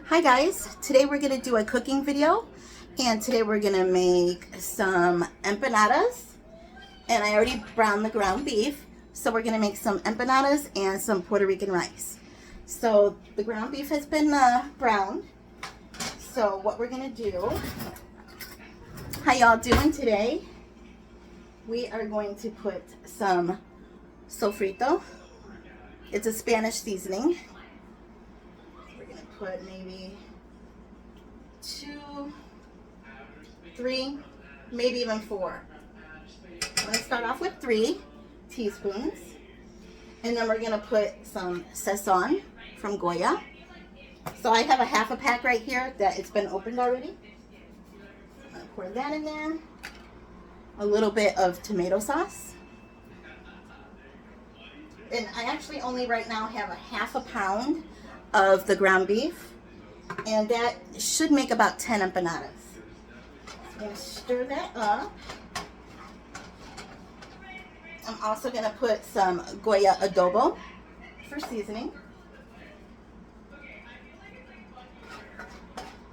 Hi guys, today we're going to do a cooking video, and today we're going to make some empanadas, and I already browned the ground beef, so we're going to make some empanadas and some Puerto Rican rice. So the ground beef has been browned, so what we're going to do, how y'all doing today? We are going to put some sofrito. It's a Spanish seasoning. Put maybe 2, 3, maybe even 4. I'm going to start off with 3 teaspoons, and then we're going to put some sazon from Goya. So I have a half a pack right here that it's been opened already. I'm going to pour that in there. A little bit of tomato sauce. And I actually only right now have a half a pound of the ground beef, and that should make about 10 empanadas. So I'm going to stir that up. I'm also going to put some Goya adobo for seasoning.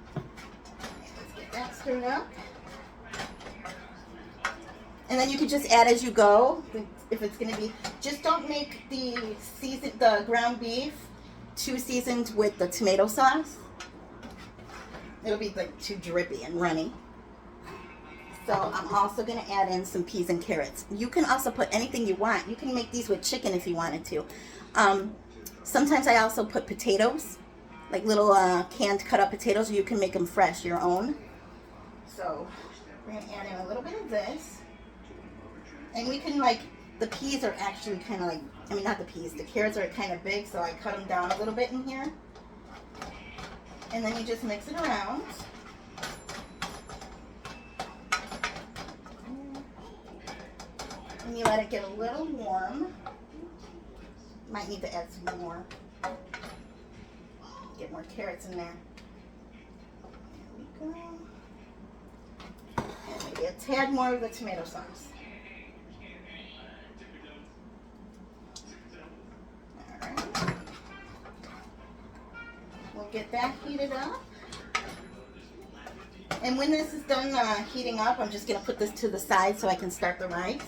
Let's get that stirred up. And then you can just add as you go. If it's going to be, just don't make the ground beef too seasoned with the tomato sauce. It'll be like too drippy and runny. So I'm also going to add in some peas and carrots. You can also put anything you want. You can make these with chicken if you wanted to. Sometimes I also put potatoes, like little canned cut up potatoes, or you can make them fresh, your own. So we're going to add in a little bit of this. And we can the peas are actually kind of not the peas, the carrots are kind of big, so I cut them down a little bit in here. And then you just mix it around. And you let it get a little warm. Might need to add some more. Get more carrots in there. There we go. And maybe a tad more of the tomato sauce. Get that heated up, and when this is done heating up, I'm just going to put this to the side so I can start the rice.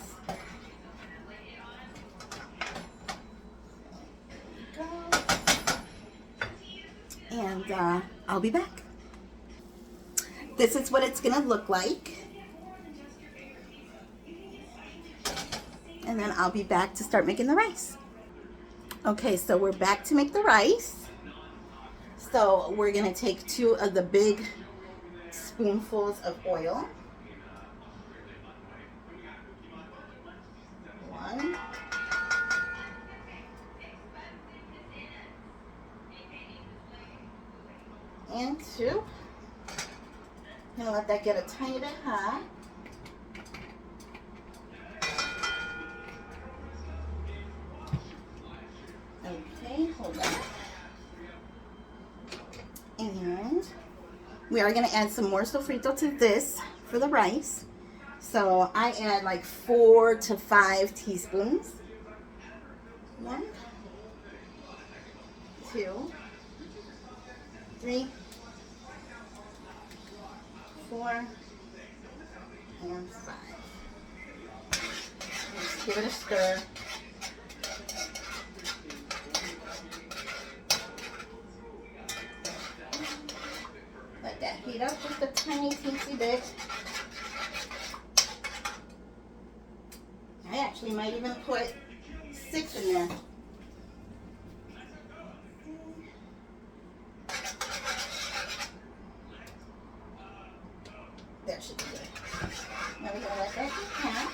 And I'll be back. This is what it's going to look like, and then I'll be back to start making the rice. Okay, so we're back to make the rice. So we're going to take 2 of the big spoonfuls of oil. 1. And 2. I'm going to let that get a tiny bit hot. Okay, hold on. And we are going to add some more sofrito to this for the rice. So I add like 4 to 5 teaspoons. 1, 2, 3, 4, and 5. Just give it a stir. Let that heat up just a tiny teensy bit. I actually might even put 6 in there. That should be good. Now we're going to let that hot.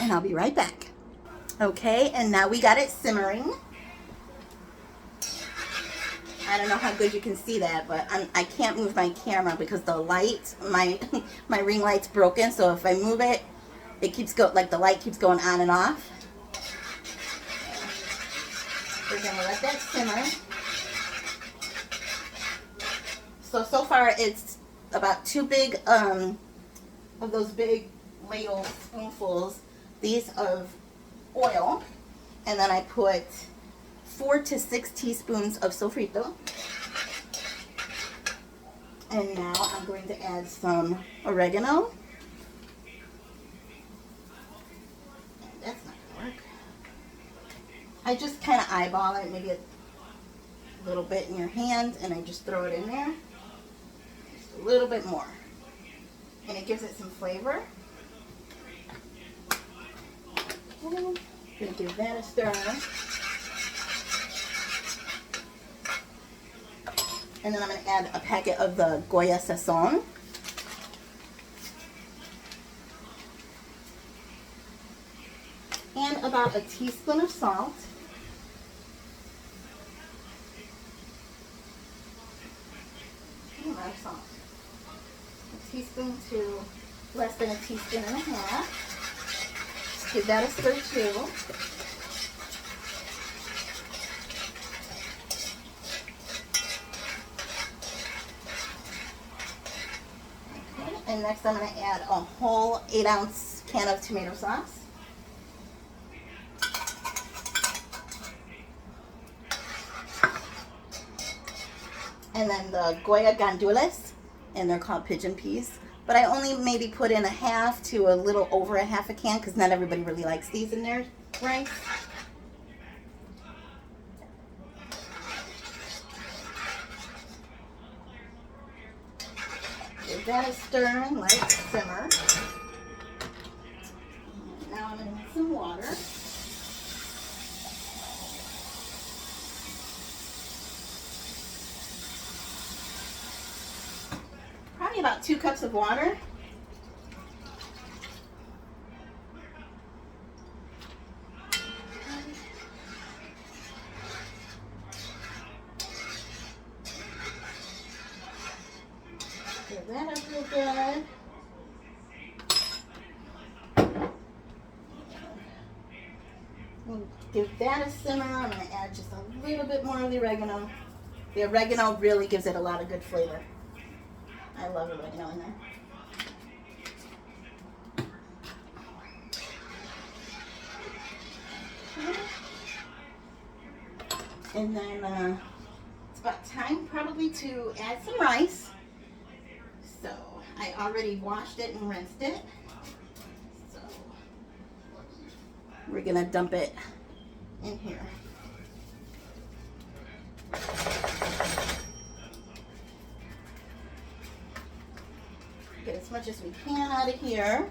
And I'll be right back. Okay, and now we got it simmering. I don't know how good you can see that, but I can't move my camera because the light, my ring light's broken. So if I move it, it keeps the light keeps going on and off. We're gonna let that simmer. So far it's about 2 big of those big ladle spoonfuls, these of oil, And then I put 4 to 6 teaspoons of sofrito. And now I'm going to add some oregano. That's not going to work. I just kind of eyeball it, maybe a little bit in your hand, and I just throw it in there. Just a little bit more. And it gives it some flavor. I'm going to give that a stir. And then I'm going to add a packet of the Goya Sazon. And about a teaspoon of salt. A lot of salt. A teaspoon to less than a teaspoon and a half. Just give that a stir too. Okay. And next I'm going to add a whole 8-ounce can of tomato sauce. And then the Goya gandules, and they're called pigeon peas. But I only maybe put in a half to a little over a half a can because not everybody really likes these in their rice. Give that a stir and let it simmer. Now I'm going to add some water. Probably about 2 cups of water. Give that up real good. We'll give that a simmer. I'm going to add just a little bit more of the oregano. The oregano really gives it a lot of good flavor. I love oregano in there. And then it's about time probably to add some rice. So I already washed it and rinsed it. So we're gonna dump it in here. Get as much as we can out of here.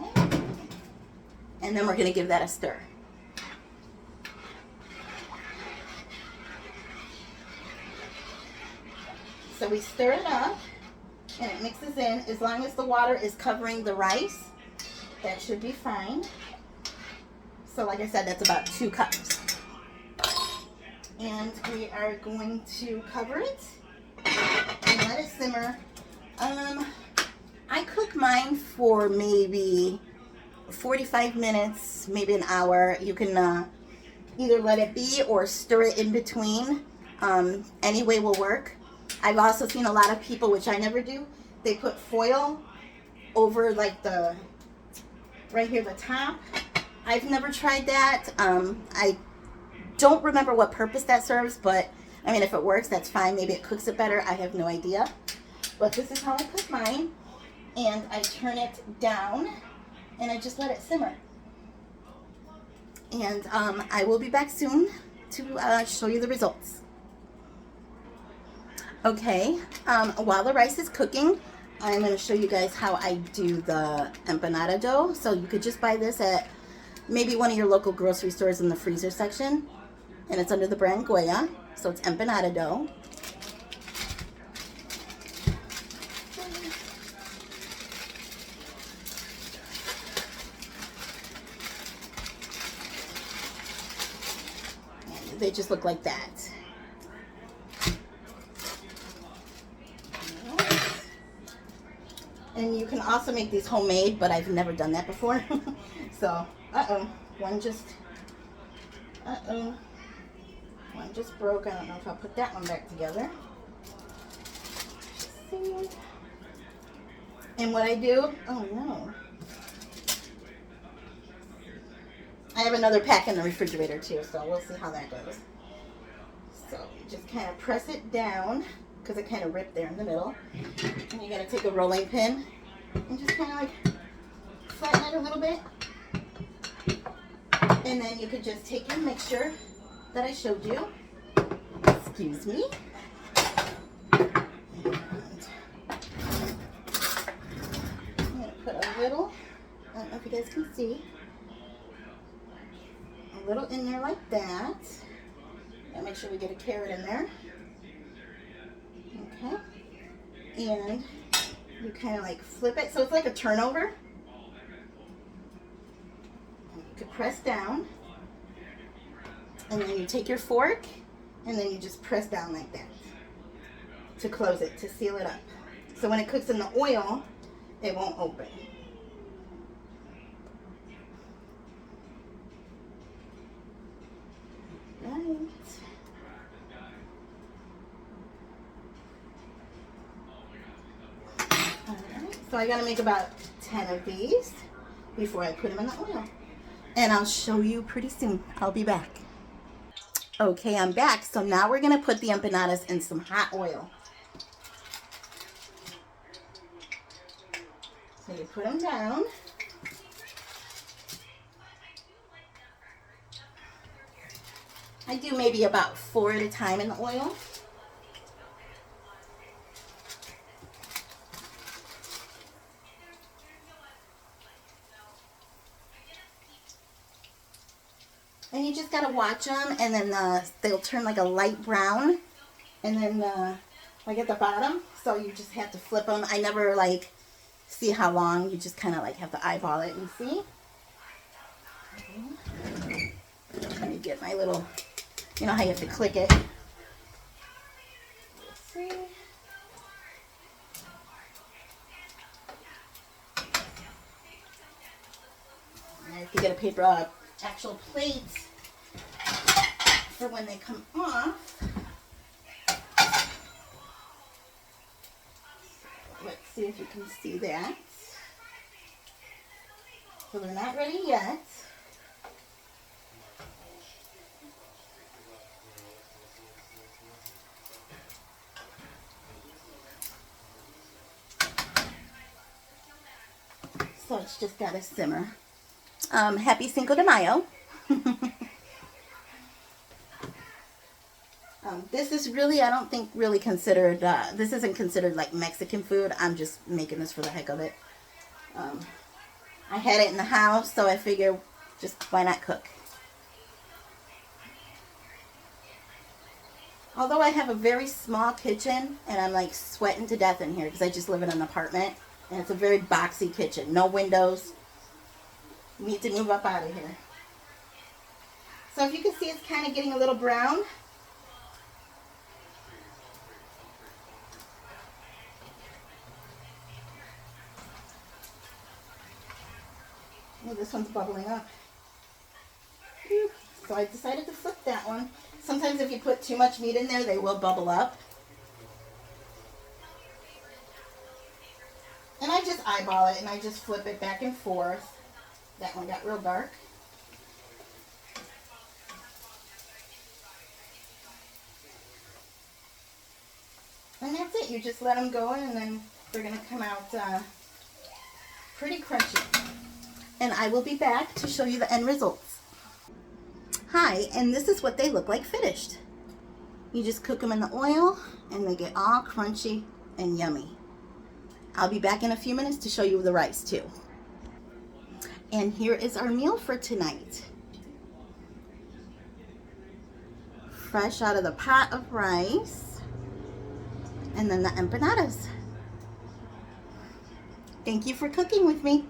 Okay. And then we're going to give that a stir. So we stir it up and it mixes in. As long as the water is covering the rice, that should be fine. So like I said, that's about 2 cups. And we are going to cover it and let it simmer. I cook mine for maybe 45 minutes, maybe an hour. You can either let it be or stir it in between. Any way will work. I've also seen a lot of people, which I never do, they put foil over like the, right here, the top. I've never tried that. I don't remember what purpose that serves, but I mean, if it works, that's fine. Maybe it cooks it better. I have no idea. But this is how I cook mine. And I turn it down and I just let it simmer. And I will be back soon to show you the results. Okay, while the rice is cooking, I'm going to show you guys how I do the empanada dough. So you could just buy this at maybe one of your local grocery stores in the freezer section. And it's under the brand Goya. So it's empanada dough. And they just look like that. And you can also make these homemade, but I've never done that before. So, one just broke. I don't know if I'll put that one back together. And what I do, oh no. I have another pack in the refrigerator too, so we'll see how that goes. So you just kind of press it down because it kind of ripped there in the middle. And you gotta take a rolling pin and just kind of like flatten it a little bit. And then you could just take your mixture that I showed you. Excuse me. And I'm gonna put a little, I don't know if you guys can see, a little in there like that. Gotta make sure we get a carrot in there. Okay. And you kind of like flip it. So it's like a turnover. And you could press down. And then you take your fork and then you just press down like that to close it, to seal it up. So when it cooks in the oil, it won't open. Right. Alright, so I gotta make about 10 of these before I put them in the oil. And I'll show you pretty soon. I'll be back. Okay, I'm back. So now we're gonna put the empanadas in some hot oil. So you put them down. I do maybe about 4 at a time in the oil. And you just gotta watch them, and then they'll turn like a light brown, and then like at the bottom. So you just have to flip them. I never like see how long. You just kind of like have to eyeball it and see. Okay. Let me get my little, you know how you have to click it. Let's see. And I have to get a paper, actual plate for when they come off. Let's see if you can see that. So they're not ready yet. So it's just got to simmer. Happy Cinco de Mayo. This is really, I don't think really considered, this isn't considered like Mexican food. I'm just making this for the heck of it. I had it in the house, so I figure just why not cook. Although I have a very small kitchen and I'm like sweating to death in here because I just live in an apartment and it's a very boxy kitchen, no windows. Need to move up out of here. So if you can see, it's kind of getting a little brown. Oh, this one's bubbling up. So I decided to flip that one. Sometimes if you put too much meat in there, they will bubble up. And I just eyeball it and I just flip it back and forth. That one got real dark. And that's it. You just let them go and then they're going to come out pretty crunchy. And I will be back to show you the end results. Hi, and this is what they look like finished. You just cook them in the oil and they get all crunchy and yummy. I'll be back in a few minutes to show you the rice too. And here is our meal for tonight. Fresh out of the pot of rice. And then the empanadas. Thank you for cooking with me.